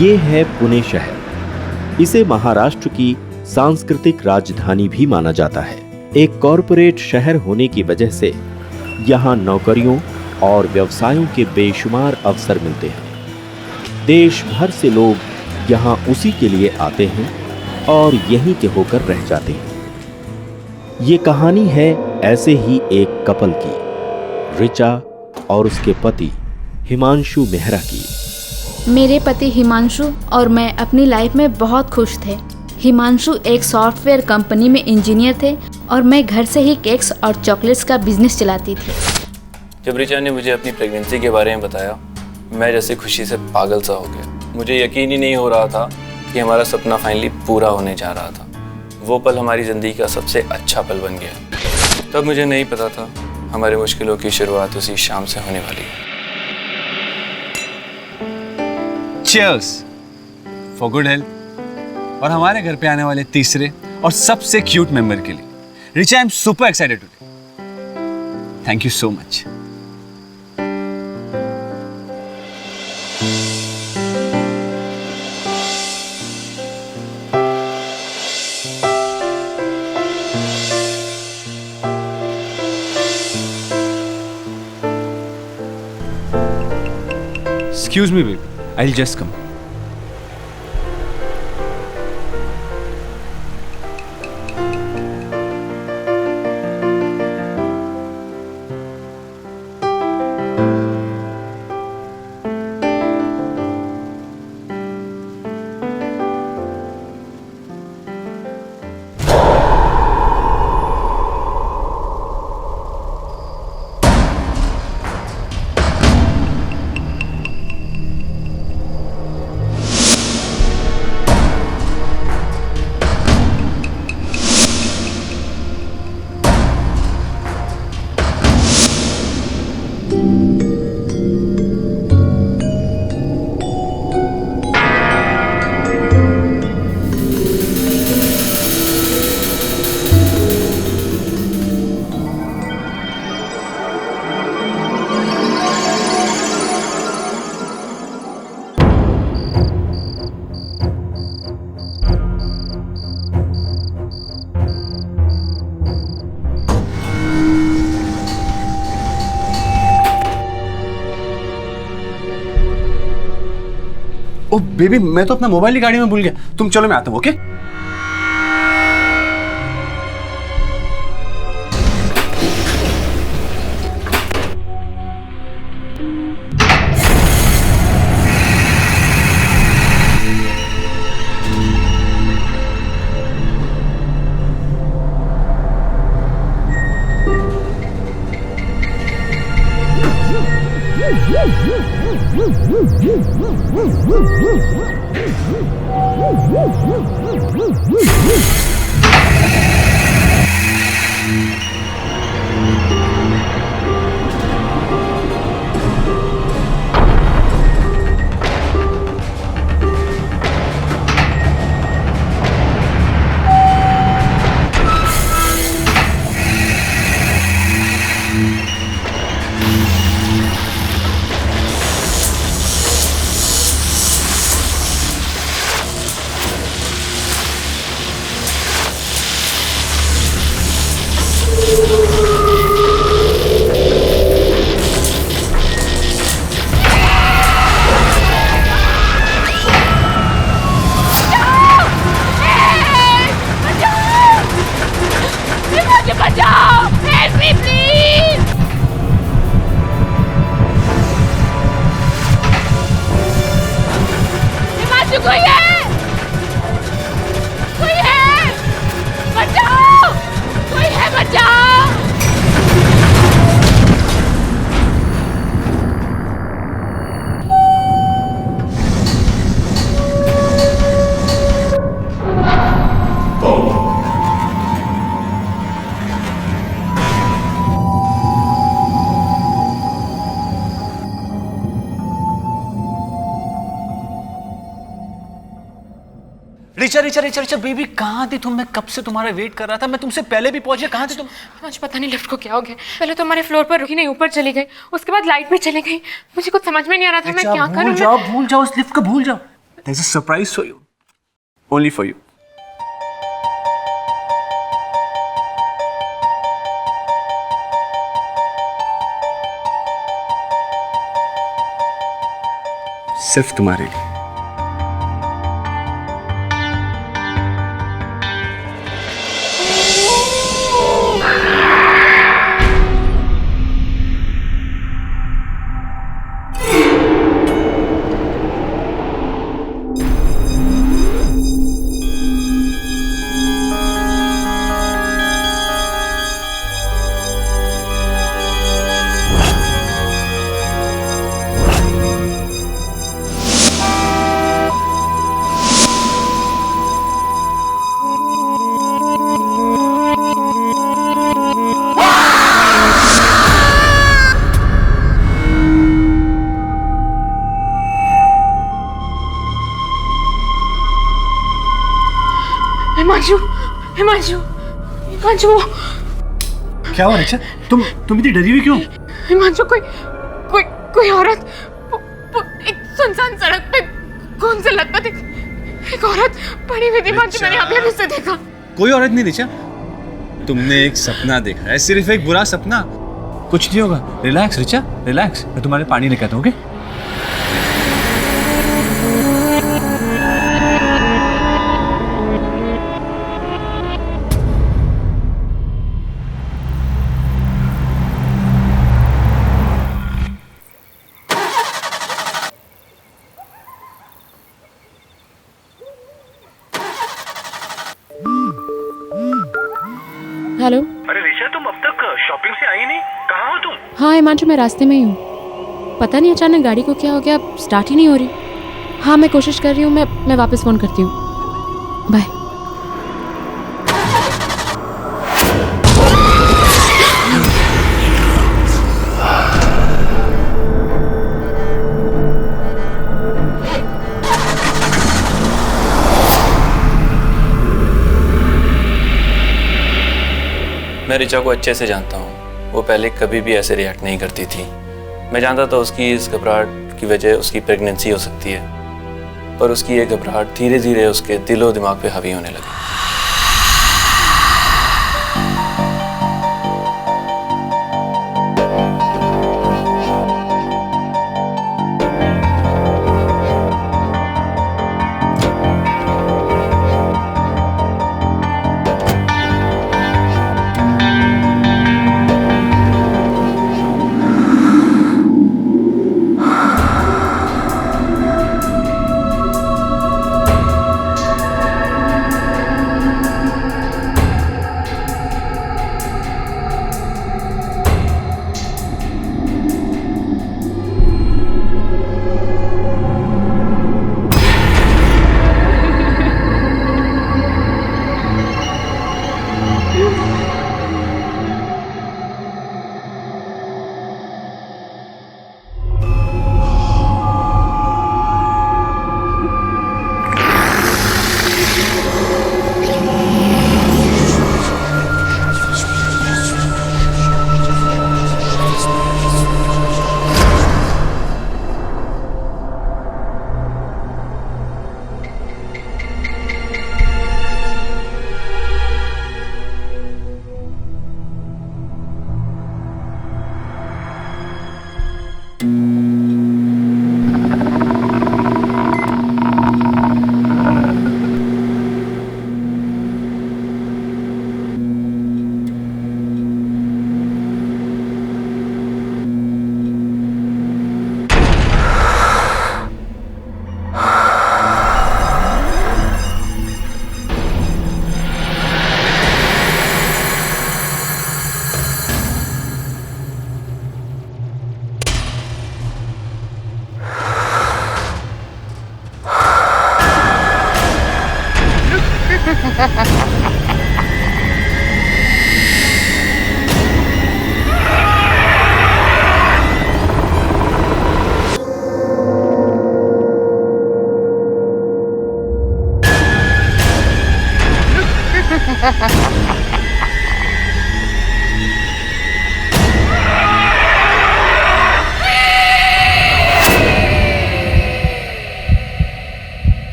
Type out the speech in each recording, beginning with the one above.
ये है पुणे शहर। इसे महाराष्ट्र की सांस्कृतिक राजधानी भी माना जाता है। एक कॉरपोरेट शहर होने की वजह से यहाँ नौकरियों और व्यवसायों के बेशुमार अवसर मिलते हैं। देश भर से लोग यहाँ उसी के लिए आते हैं और यहीं के होकर रह जाते हैं। ये कहानी है ऐसे ही एक कपल की, रिचा और उसके पति हिमांशु मेहरा की। मेरे पति हिमांशु और मैं अपनी लाइफ में बहुत खुश थे। हिमांशु एक सॉफ्टवेयर कंपनी में इंजीनियर थे और मैं घर से ही केक्स और चॉकलेट्स का बिजनेस चलाती थी। जब रिचा ने मुझे अपनी प्रेगनेंसी के बारे में बताया, मैं जैसे खुशी से पागल सा हो गया। मुझे यकीन ही नहीं हो रहा था कि हमारा सपना फाइनली पूरा होने जा रहा था। वो पल हमारी ज़िंदगी का सबसे अच्छा पल बन गया। तब मुझे नहीं पता था हमारी मुश्किलों की शुरुआत उसी शाम से होने वाली है। Cheers for good health और हमारे घर पे आने वाले तीसरे और सबसे क्यूट मेंबर के लिए। Richa, I am super excited today. Thank you so much. Excuse me, baby. I'll just come. Oh baby, मैं तो अपना मोबाइल ही गाड़ी में भूल गया। तुम चलो, मैं आता हूँ। ओके? रिचा रिचा रिचा रिचा बेबी, कहाँ थी तुम? मैं कब से तुम्हारा वेट कर रहा था। मैं तुमसे पहले भी पहुंच गया। कहाँ थी तुम? मुझे पता नहीं लिफ्ट को क्या हो गया। पहले तो हमारे फ्लोर पर रुकी नहीं, ऊपर चली गई, उसके बाद लाइट भी चली गई। मुझे कुछ समझ में नहीं आ रहा था मैं क्या करूं। भूल जाओ इस लिफ्ट को, भूल जाओ। there's a surprise for you. Only for you. सिर्फ तुम्हारे लिए। हिमांशु, हिमांशु, हिमांशु, क्या हुआ रिचा? तुम इतनी डरी हुई क्यों? हिमांशु, कोई औरत एक सुनसान सड़क पे खून से लथपथ एक औरत पड़ी हुई थी। हिमांशु, मैंने अभी उसे देखा। कोई औरत नहीं रिचा, तुमने एक सपना देखा है, सिर्फ एक बुरा सपना। कुछ नहीं होगा, रिलैक्स रिचा, रिलैक्स। मैं तुम्हारे पानी लेकर आता हूँ, ओके? हेलो। अरे ऋचा, तुम अब तक शॉपिंग से आई नहीं, कहाँ हो तुम? हाँ हिमांशु, मैं रास्ते में ही हूँ। पता नहीं अचानक गाड़ी को क्या हो गया, स्टार्ट ही नहीं हो रही। हाँ मैं कोशिश कर रही हूँ, मैं वापस फ़ोन करती हूँ। बाय। मैं ऋचा को अच्छे से जानता हूँ। वो पहले कभी भी ऐसे रिएक्ट नहीं करती थी। मैं जानता था उसकी इस घबराहट की वजह उसकी प्रेगनेंसी हो सकती है, पर उसकी ये घबराहट धीरे धीरे उसके दिलो दिमाग पे हावी होने लगी।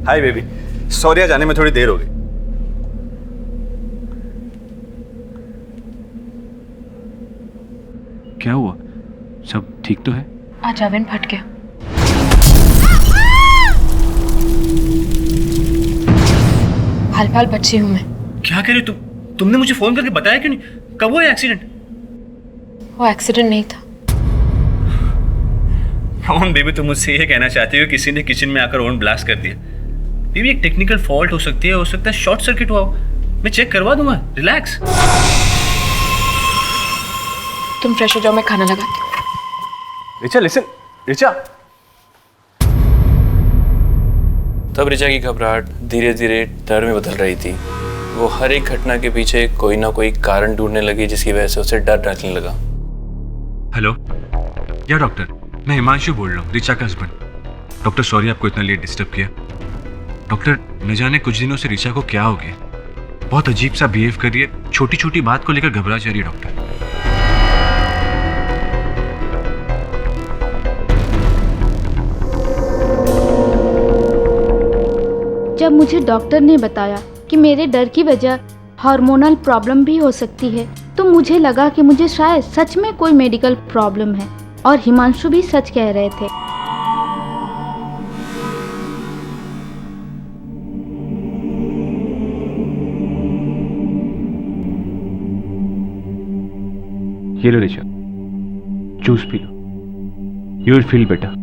हाय बेबी, सॉरी आज आने में थोड़ी देर हो गई। क्या हुआ? सब ठीक तो है? आज ओवन फट गया। हाल बच्ची हूँ मैं। क्या कह रही तुम? तुमने मुझे फोन करके बताया क्यों नहीं? कब हुआ एक्सीडेंट? वो एक्सीडेंट नहीं था। कौन बेबी, तुम मुझसे ये कहना चाहती हो किसी ने किचन में आकर ओवन ब्लास्ट कर दिया? बेबी एक टेक्निकल फॉल्ट हो सकती है, हो सकता है शॉर्ट सर्किट हुआ हो। मैं चेक करवा दूंगा, रिलैक्स। तुम फ्रेश हो जाओ, मैं खाना लगाती हूँ। रिचा लिसन, रिचा। तब रिचा की घबराहट धीरे धीरे डर में बदल रही थी। वो हर एक घटना के पीछे कोई ना कोई कारण ढूंढने लगी जिसकी वजह से उसे डर डालने लगा। हेलो, या डॉक्टर, मैं हिमांशु बोल रहा हूँ, रिचा का हस्बैंड। डॉक्टर सॉरी आपको इतना लेट डिस्टर्ब किया। डॉक्टर न जाने कुछ दिनों से रिचा को क्या हो गया, बहुत अजीब सा बिहेव कर रही है, छोटी छोटी बात को लेकर घबरा जा रही है डॉक्टर। जब मुझे डॉक्टर ने बताया कि मेरे डर की वजह हार्मोनल प्रॉब्लम भी हो सकती है, तो मुझे लगा कि मुझे शायद सच में कोई मेडिकल प्रॉब्लम है, और हिमांशु भी सच कह रहे थे। ये लो रिचा, जूस पी लो, यू विल फील बेटर।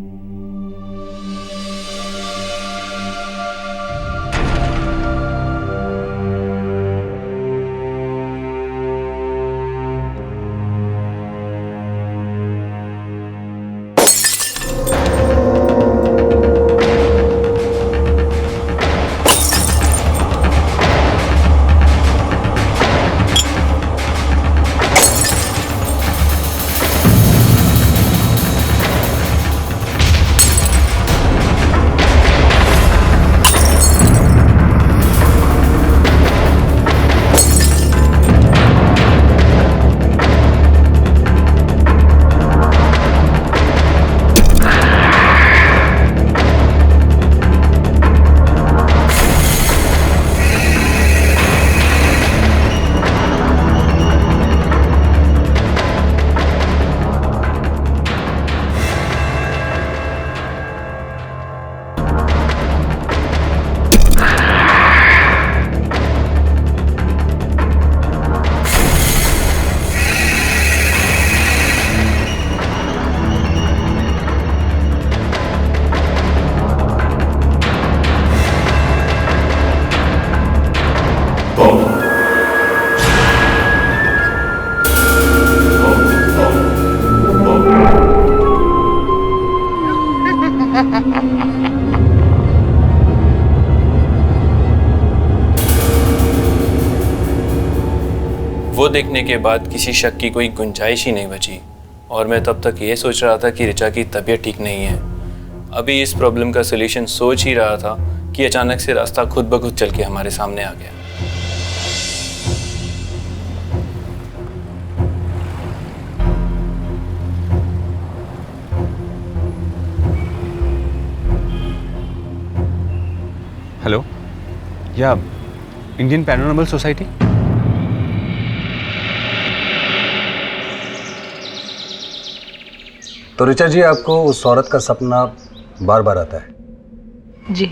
वो देखने के बाद किसी शक की कोई गुंजाइश ही नहीं बची, और मैं तब तक ये सोच रहा था कि रिचा की तबीयत ठीक नहीं है। अभी इस प्रॉब्लम का सलूशन सोच ही रहा था कि अचानक से रास्ता खुद ब खुद चल के हमारे सामने आ गया। हेलो, या इंडियन पैरानॉर्मल सोसाइटी? तो रिचा जी, आपको उस औरत का सपना बार बार आता है? जी।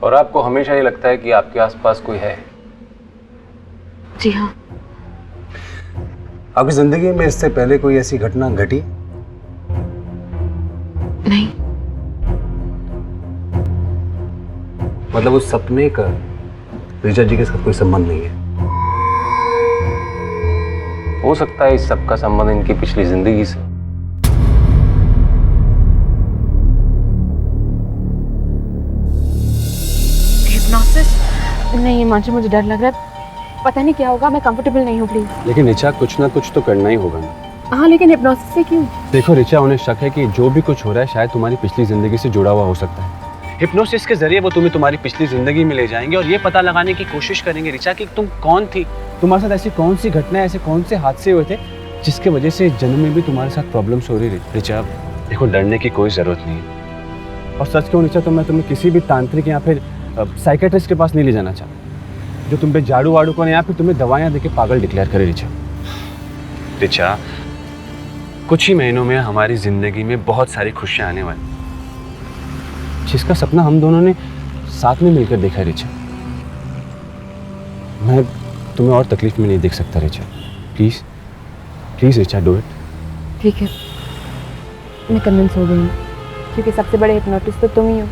और आपको हमेशा ये लगता है कि आपके आसपास कोई है? जी हाँ। आपकी जिंदगी में इससे पहले कोई ऐसी घटना घटी? नहीं। मतलब उस सपने का रिचा जी के साथ कोई संबंध नहीं है? हो सकता है इस सब का संबंध इनकी पिछली जिंदगी से। हिप्नोसिस? नहीं हिमांशु, मुझे डर लग रहा है, पता नहीं क्या होगा, मैं कंफर्टेबल नहीं हूँ, प्लीज। लेकिन रिचा, कुछ ना कुछ तो करना ही होगा ना। हाँ, लेकिन हिप्नोसिस से क्यों? देखो रिचा, उन्हें शक है कि जो भी कुछ हो रहा है शायद तुम्हारी पिछली जिंदगी से जुड़ा हुआ हो सकता है। हिप्नोसिस के जरिए वो तुम्हें तुम्हारी पिछली जिंदगी में ले जाएंगे और ये पता लगाने की कोशिश करेंगे रिचा कि तुम कौन थी, तुम्हारे साथ ऐसी कौन सी घटनाएं, ऐसे कौन से हादसे हुए थे जिसके वजह से जन्म में भी तुम्हारे साथ प्रॉब्लम्स हो रही। रिचा देखो, डरने की कोई जरूरत नहीं है। और सच कहूँ ऋचा तो मैं तुम्हें किसी भी तांत्रिक या फिर साइकेट्रिस्ट के पास नहीं ले जाना चाहता जो तुम पे झाड़ू वाड़ू को या फिर तुम्हें दवाइयाँ देके पागल डिक्लेयर करे। ऋचा कुछ ही महीनों में हमारी जिंदगी में बहुत सारी खुशियाँ आने वाली, जिसका सपना हम दोनों ने साथ में मिलकर देखा। ऋचा मैं तुम्हें और तकलीफ में नहीं देख सकता। Richa please please Richa do it. ठीक है, मैं कन्विंस हो गई हूँ, क्योंकि सबसे बड़े हिप्नोटिस्ट तो तुम ही हो।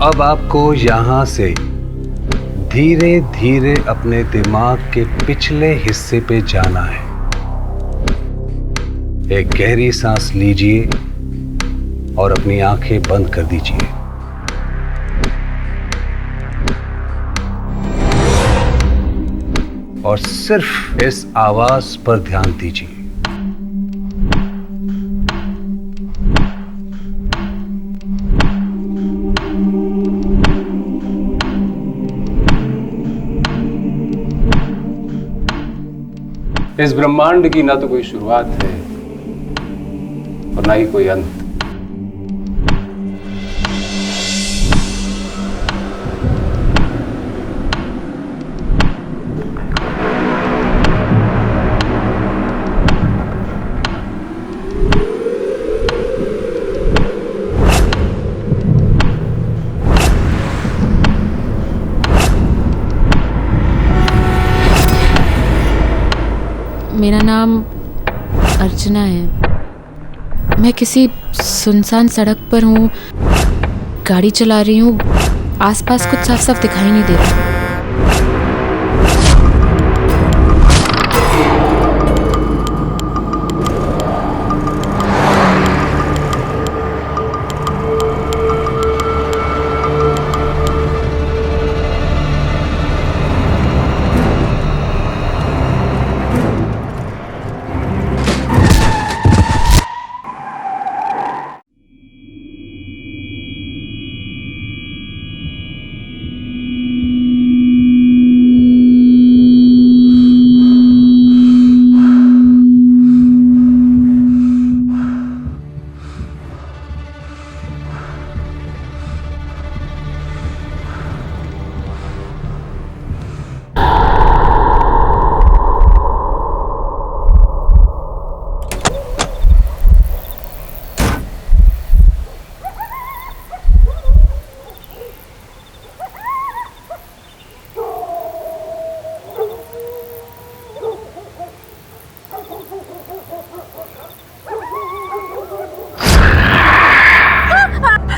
अब आपको यहाँ से धीरे धीरे अपने दिमाग के पिछले हिस्से पे जाना है। एक गहरी सांस लीजिए और अपनी आंखें बंद कर दीजिए। और सिर्फ इस आवाज पर ध्यान दीजिए। इस ब्रह्मांड की ना तो कोई शुरुआत है और ना ही कोई अंत। मेरा नाम अर्चना है। मैं किसी सुनसान सड़क पर हूँ, गाड़ी चला रही हूँ, आसपास कुछ साफ साफ दिखाई नहीं दे रहा।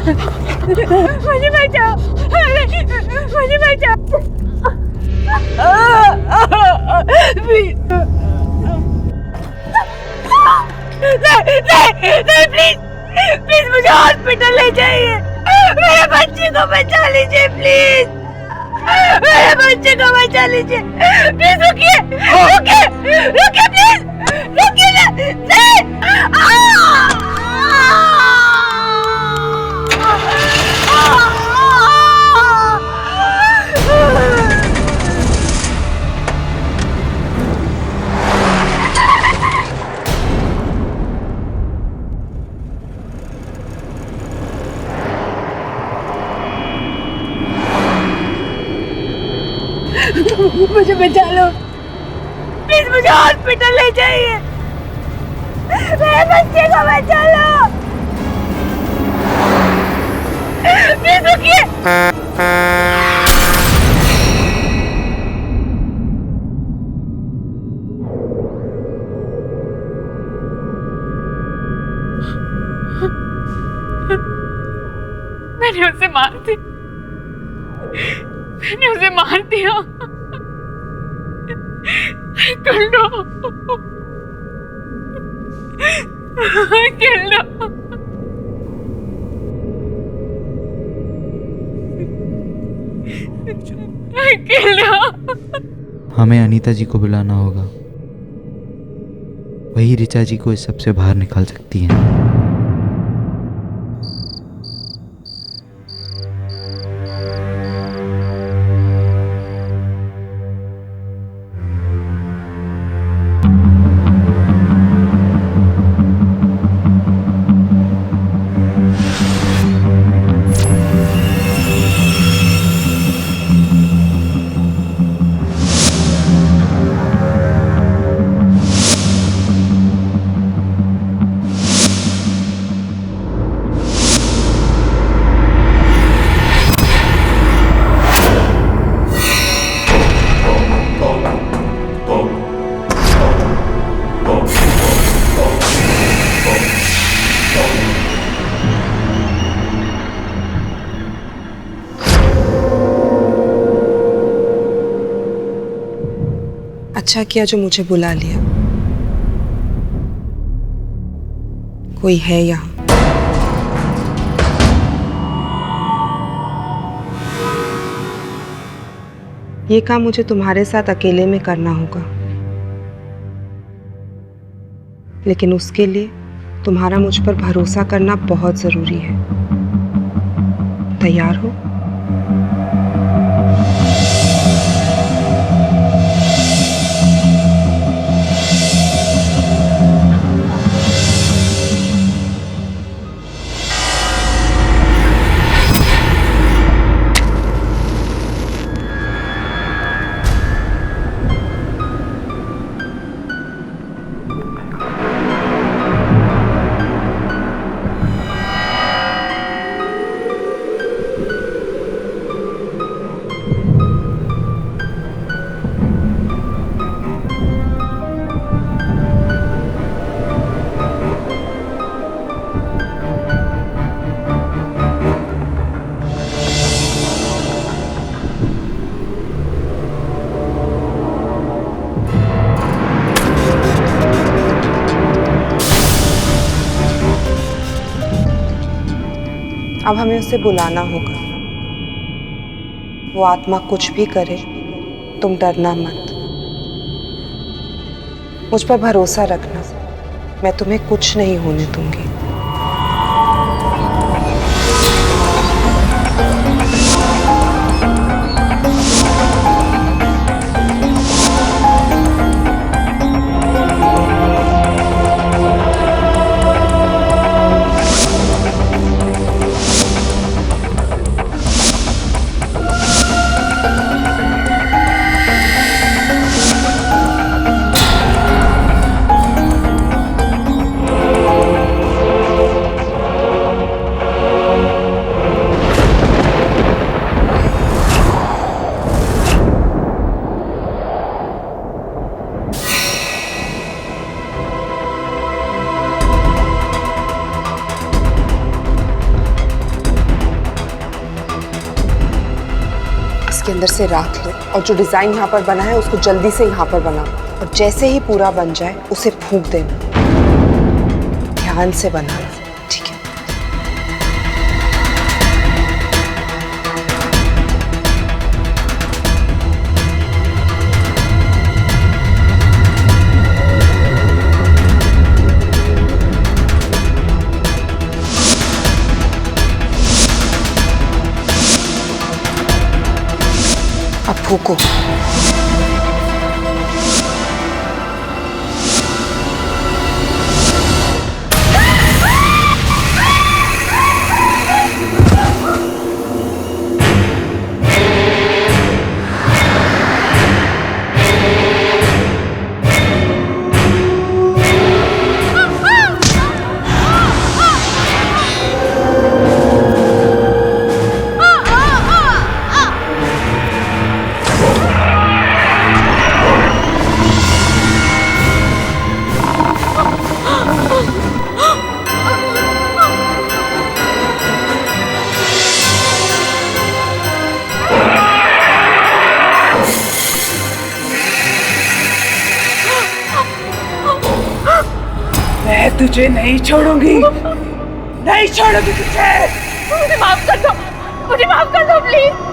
मुझे बचाओ, मुझे बचाओ। नहीं प्लीज प्लीज मुझे हॉस्पिटल ले जाइए। मेरे बच्चे को बचा लीजिए प्लीज, मेरे बच्चे को बचा लीजिए प्लीज। रुकिए रुकिए रुकिए प्लीज, रुकिए नहीं। मुझे बचा लो प्लीज, मुझे हॉस्पिटल ले जाइए। मेरे बच्चे को बचा लो प्लीज। रुकिए मैंने उसे मार दी, मैंने उसे मार दिया। कर लो, कर लो। कर लो। हमें अनीता जी को बुलाना होगा, वही ऋचा जी को इस सब से बाहर निकाल सकती हैं। अच्छा किया जो मुझे बुला लिया। कोई है यहाँ। ये काम मुझे तुम्हारे साथ अकेले में करना होगा, लेकिन उसके लिए तुम्हारा मुझ पर भरोसा करना बहुत जरूरी है। तैयार हो? अब हमें उसे बुलाना होगा। वो आत्मा कुछ भी करे, तुम डरना मत। मुझ पर भरोसा रखना, मैं तुम्हें कुछ नहीं होने दूंगी। इसके अंदर से राख लो और जो डिजाइन यहाँ पर बना है उसको जल्दी से यहाँ पर बनाओ, और जैसे ही पूरा बन जाए उसे फूंक देना। ध्यान से बनाना, ठीक है? अब फूको। मैं तुझे नहीं छोड़ूंगी, नहीं छोड़ूंगी तुझे। मुझे माफ कर दो, मुझे माफ कर दो प्लीज।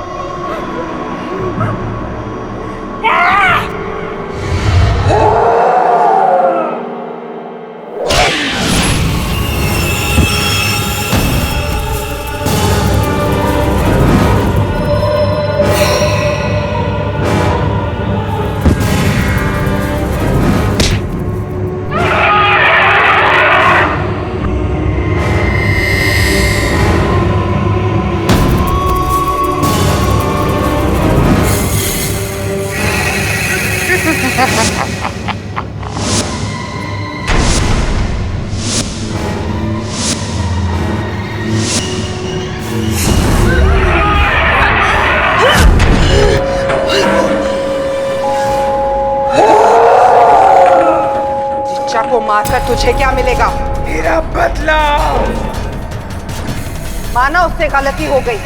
रिचा को मारकर तुझे क्या मिलेगा? मेरा बदला। माना उससे गलती हो गई,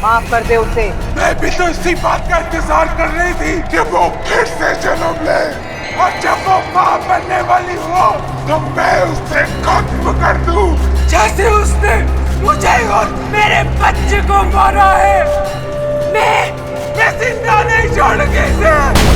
माफ कर दे उसे। मैं भी तो इसी बात का इंतजार कर रही थी कि वो फिर से जन्म ले, और जब वो माँ बनने वाली हो तो मैं उसे खत्म कर दूं, जैसे उसने मुझे और मेरे बच्चे को मारा है। मैं जिंदा नहीं छोड़ूंगी इसे।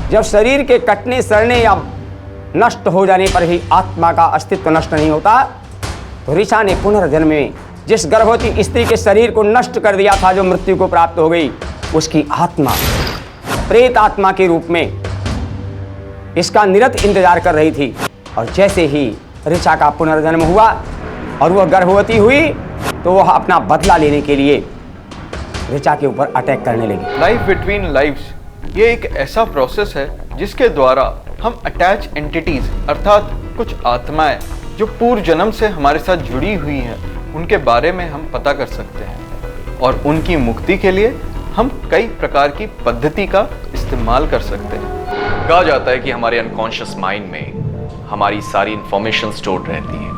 जब शरीर के कटने, सड़ने या नष्ट हो जाने पर ही आत्मा का अस्तित्व नष्ट नहीं होता, तो ऋचा ने पुनर्जन्म में जिस गर्भवती स्त्री के शरीर को नष्ट कर दिया था, जो मृत्यु को प्राप्त हो गई, उसकी आत्मा प्रेत आत्मा के रूप में इसका निरंतर इंतजार कर रही थी। और जैसे ही ऋचा का पुनर्जन्म हुआ और वह गर्भवती हुई, तो वह अपना बदला लेने के लिए ऋचा के ऊपर अटैक करने लगी। लाइफ बिटवीन लाइव्स ये एक ऐसा प्रोसेस है जिसके द्वारा हम अटैच एंटिटीज अर्थात कुछ आत्माएं जो पूर्व जन्म से हमारे साथ जुड़ी हुई हैं, उनके बारे में हम पता कर सकते हैं, और उनकी मुक्ति के लिए हम कई प्रकार की पद्धति का इस्तेमाल कर सकते हैं। कहा जाता है कि हमारे अनकॉन्शियस माइंड में हमारी सारी इंफॉर्मेशन स्टोर रहती है।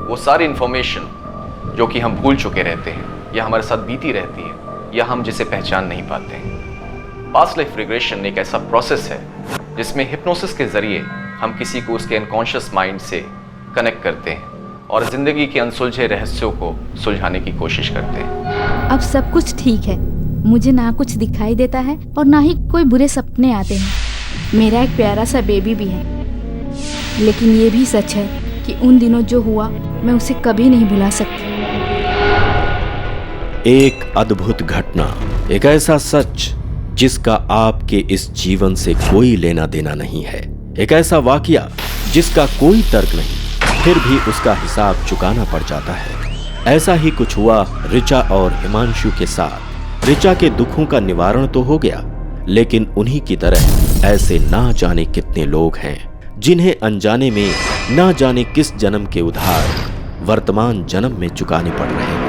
वो सारी इंफॉर्मेशन जो कि हम भूल चुके रहते हैं या हमारे साथ बीती रहती है या हम जिसे पहचान नहीं पाते हैं। पास्ट लाइफ रिग्रेशन एक ऐसा प्रोसेस है जिसमें हिप्नोसिस के जरिए हम किसी को उसके अनकॉन्शियस माइंड से कनेक्ट करते हैं और जिंदगी के अनसुलझे रहस्यों को सुलझाने की कोशिश करते हैं। अब सब कुछ ठीक है, मुझे ना कुछ दिखाई देता है और ना ही कोई बुरे सपने आते हैं। मेरा एक प्यारा सा बेबी भी है, लेकिन ये भी सच है कि उन दिनों जो हुआ मैं उसे कभी नहीं भुला सकती। एक अद्भुत घटना, एक ऐसा सच जिसका आपके इस जीवन से कोई लेना देना नहीं है, एक ऐसा वाकया जिसका कोई तर्क नहीं, फिर भी उसका हिसाब चुकाना पड़ जाता है। ऐसा ही कुछ हुआ ऋचा और हिमांशु के साथ। ऋचा के दुखों का निवारण तो हो गया, लेकिन उन्हीं की तरह ऐसे ना जाने कितने लोग हैं जिन्हें अनजाने में ना जाने किस जन्म के उधार वर्तमान जन्म में चुकाने पड़ रहे हैं।